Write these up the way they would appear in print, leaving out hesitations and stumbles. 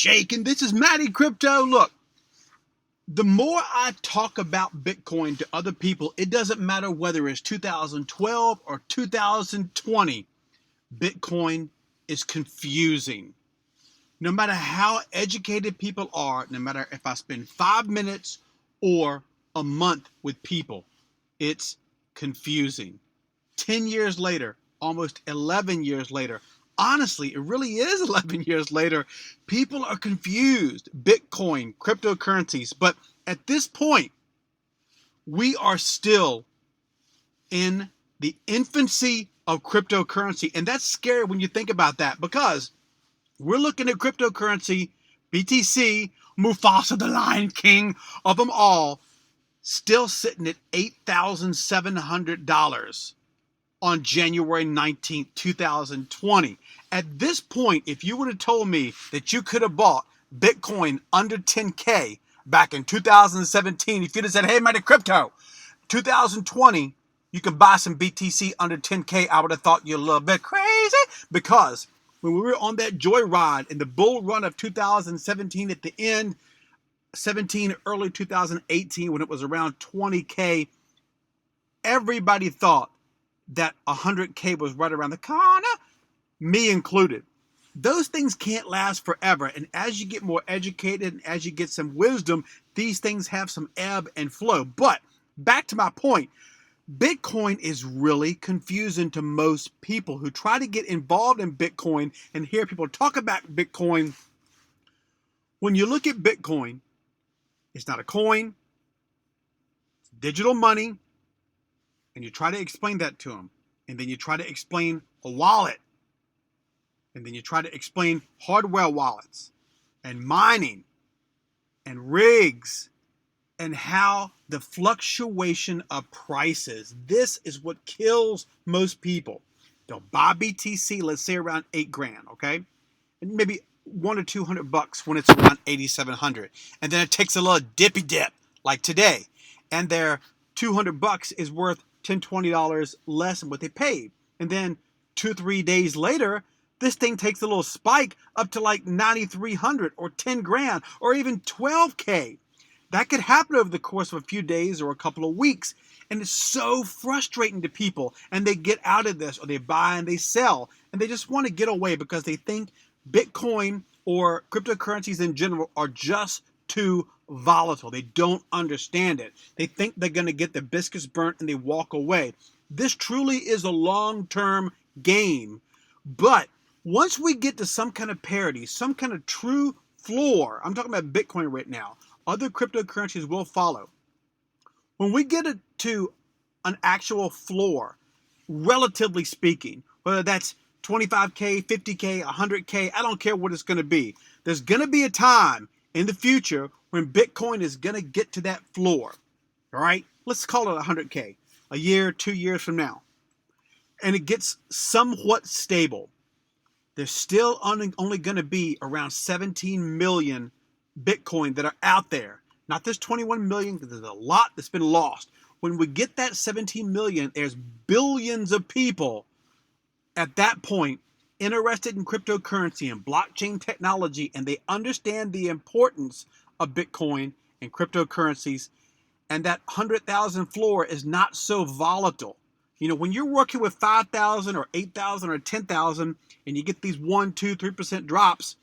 shaking? This is Matty Crypto. Look, the more I talk about Bitcoin to other people, it doesn't matter whether it's 2012 or 2020, Bitcoin is confusing. No matter how educated people are, no matter if I spend 5 minutes or a month with people, it's confusing. 10 years later, almost 11 years later, honestly, it really is 11 years later, people are confused. Bitcoin, cryptocurrencies. But at this point, we are still in the infancy of cryptocurrency. And that's scary when you think about that, because we're looking at cryptocurrency, BTC, Mufasa, the Lion King of them all, still sitting at $8,700 on January 19th, 2020. At this point, if you would have told me that you could have bought Bitcoin under 10K back in 2017, if you'd have said, hey, Matty Crypto, 2020, you can buy some BTC under 10K, I would have thought you're a little bit crazy, because when we were on that joyride in the bull run of 2017 at the end, 17, early 2018, when it was around 20K, everybody thought that 100K was right around the corner, me included. Those things can't last forever. And as you get more educated and as you get some wisdom, these things have some ebb and flow. But back to my point, Bitcoin is really confusing to most people who try to get involved in Bitcoin and hear people talk about Bitcoin. When you look at Bitcoin, it's not a coin, it's digital money. And you try to explain that to them. And then you try to explain a wallet. And then you try to explain hardware wallets and mining and rigs and how the fluctuation of prices. This is what kills most people. They'll buy BTC, let's say around 8 grand, okay? And maybe $100 or $200 when it's around 8,700. And then it takes a little dippy dip like today. And their $200 is worth $10, $20 less than what they paid. And then 2-3 days later, this thing takes a little spike up to like 9,300 or 10 grand or even 12K. That could happen over the course of a few days or a couple of weeks. And it's so frustrating to people. And they get out of this, or they buy and they sell. And they just want to get away because they think Bitcoin or cryptocurrencies in general are just too volatile. They don't understand it. They think they're going to get the biscuits burnt and they walk away. This truly is a long-term game. But once we get to some kind of parity, some kind of true floor, I'm talking about Bitcoin right now, other cryptocurrencies will follow. When we get to an actual floor, relatively speaking, whether that's 25K, 50K, 100K, I don't care what it's going to be. There's going to be a time in the future when Bitcoin is going to get to that floor. All right? Let's call it 100K, a year, 2 years from now. And it gets somewhat stable. There's still only going to be around 17 million Bitcoin that are out there. Not this 21 million, because there's a lot that's been lost. When we get that 17 million, there's billions of people at that point interested in cryptocurrency and blockchain technology, and they understand the importance of Bitcoin and cryptocurrencies, and that 100,000 floor is not so volatile. You know, when you're working with 5,000 or 8,000 or 10,000 and you get these 1%, 2%, 3% drops,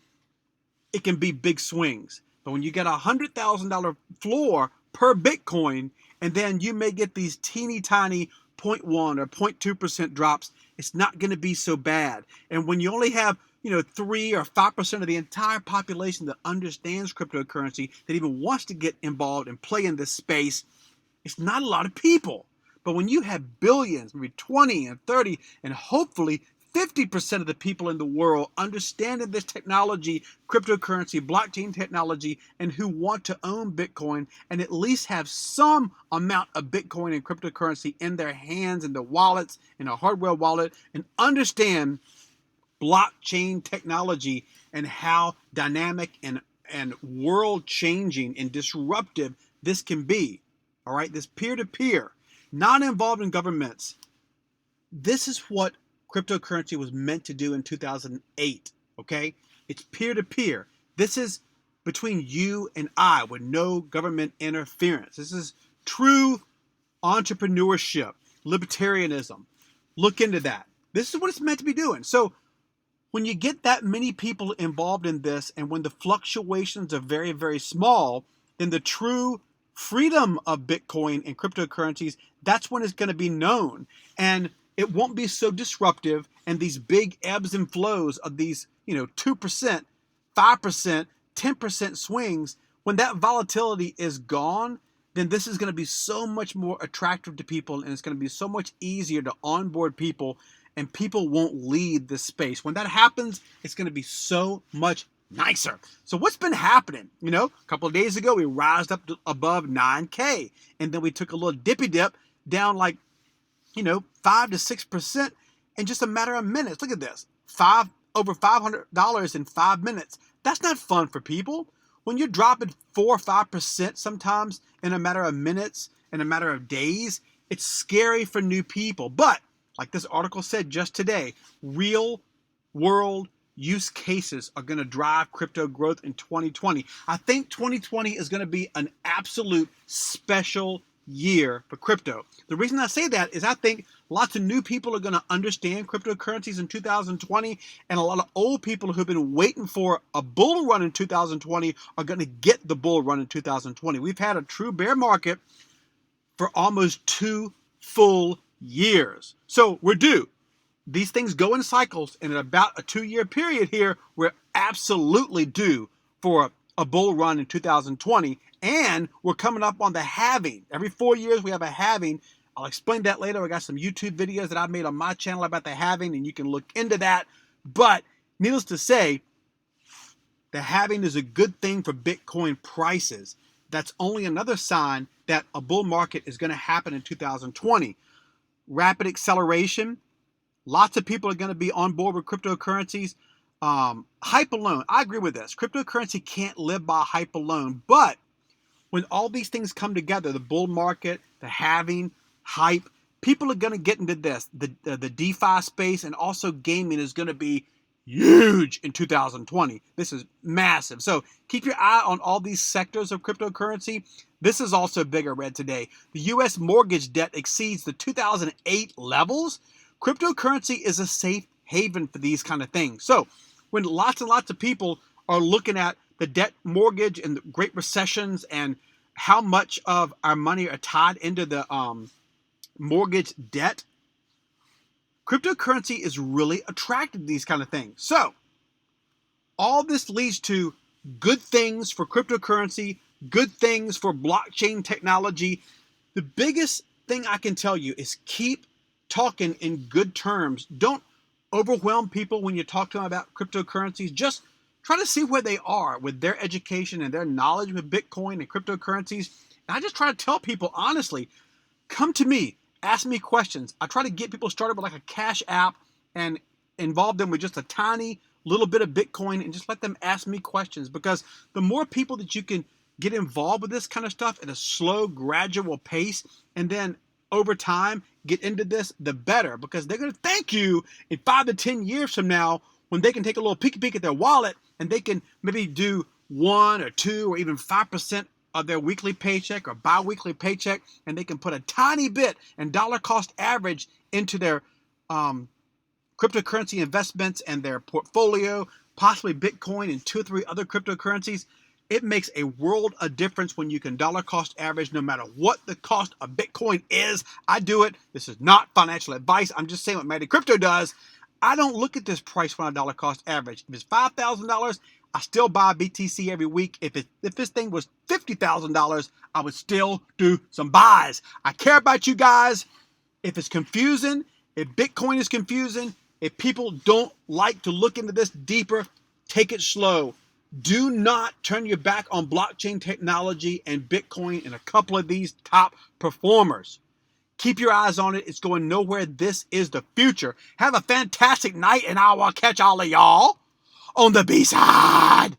it can be big swings. But when you get a $100,000 floor per Bitcoin, and then you may get these teeny tiny 0.1 or 0.2% drops, it's not going to be so bad. And when you only have 3 or 5% of the entire population that understands cryptocurrency, that even wants to get involved and play in this space, it's not a lot of people. But when you have billions, maybe 20 and 30, and hopefully 50% of the people in the world understanding this technology, cryptocurrency, blockchain technology, and who want to own Bitcoin and at least have some amount of Bitcoin and cryptocurrency in their hands, in their wallets, in a hardware wallet, and understand blockchain technology and how dynamic and world changing and disruptive this can be. All right, this peer-to-peer, not involved in governments. This is what cryptocurrency was meant to do in 2008, okay? It's peer-to-peer. This is between you and I with no government interference. This is true entrepreneurship, libertarianism. Look into that. This is what it's meant to be doing. So when you get that many people involved in this, and when the fluctuations are very, very small, then the true freedom of Bitcoin and cryptocurrencies, that's when it's going to be known. And it won't be so disruptive, and these big ebbs and flows of these, 2%, 5%, 10% swings, when that volatility is gone, then this is going to be so much more attractive to people, and it's going to be so much easier to onboard people, and people won't leave this space. When that happens, it's going to be so much nicer. So what's been happening? A couple of days ago, we rised up to above 9K, and then we took a little dippy dip down like, 5 to 6% in just a matter of minutes. Look at this, over $500 in 5 minutes. That's not fun for people. When you're dropping 4 or 5% sometimes in a matter of minutes, in a matter of days, it's scary for new people. But like this article said just today, real world use cases are going to drive crypto growth in 2020. I think 2020 is going to be an absolute special year for crypto. The reason I say that is I think lots of new people are going to understand cryptocurrencies in 2020, and a lot of old people who've been waiting for a bull run in 2020 are going to get the bull run in 2020. We've had a true bear market for almost 2 full years. So we're due. These things go in cycles, and in about a 2-year period here, we're absolutely due for a bull run in 2020, and we're coming up on the halving. Every 4 years we have a halving. I'll explain that later. I got some YouTube videos that I've made on my channel about the halving, and you can look into that. But needless to say, the halving is a good thing for Bitcoin prices. That's only another sign that a bull market is going to happen in 2020. Rapid acceleration. Lots of people are going to be on board with cryptocurrencies. Hype alone, I agree with this. Cryptocurrency can't live by hype alone. But when all these things come together, the bull market, the halving, hype, people are going to get into this. The DeFi space and also gaming is going to be huge in 2020. This is massive. So keep your eye on all these sectors of cryptocurrency. This is also big. I read today. The U.S. mortgage debt exceeds the 2008 levels. Cryptocurrency is a safe haven for these kind of things. So when lots and lots of people are looking at the debt mortgage and the great recessions and how much of our money are tied into the mortgage debt, cryptocurrency is really attracted to these kind of things. So all this leads to good things for cryptocurrency, good things for blockchain technology. The biggest thing I can tell you is keep talking in good terms. Don't overwhelm people when you talk to them about cryptocurrencies. Just try to see where they are with their education and their knowledge with Bitcoin and cryptocurrencies. And I just try to tell people honestly, come to me, ask me questions. I try to get people started with like a cash app and involve them with just a tiny little bit of Bitcoin and just let them ask me questions, because the more people that you can get involved with this kind of stuff at a slow, gradual pace, and then over time get into this, the better, because they're going to thank you in 5 to 10 years from now when they can take a little peek at their wallet and they can maybe do 1 or 2 or even 5% of their weekly paycheck or bi-weekly paycheck, and they can put a tiny bit in dollar cost average into their cryptocurrency investments and their portfolio, possibly Bitcoin and 2 or 3 other cryptocurrencies. It makes a world of difference when you can dollar cost average no matter what the cost of Bitcoin is. I do it. This is not financial advice. I'm just saying what Matty Crypto does. I don't look at this price when I dollar cost average. If it's $5,000, I still buy BTC every week. If this thing was $50,000, I would still do some buys. I care about you guys. If it's confusing, if Bitcoin is confusing, if people don't like to look into this deeper, take it slow. Do not turn your back on blockchain technology and Bitcoin and a couple of these top performers. Keep your eyes on it. It's going nowhere. This is the future. Have a fantastic night, and I will catch all of y'all on the B-side.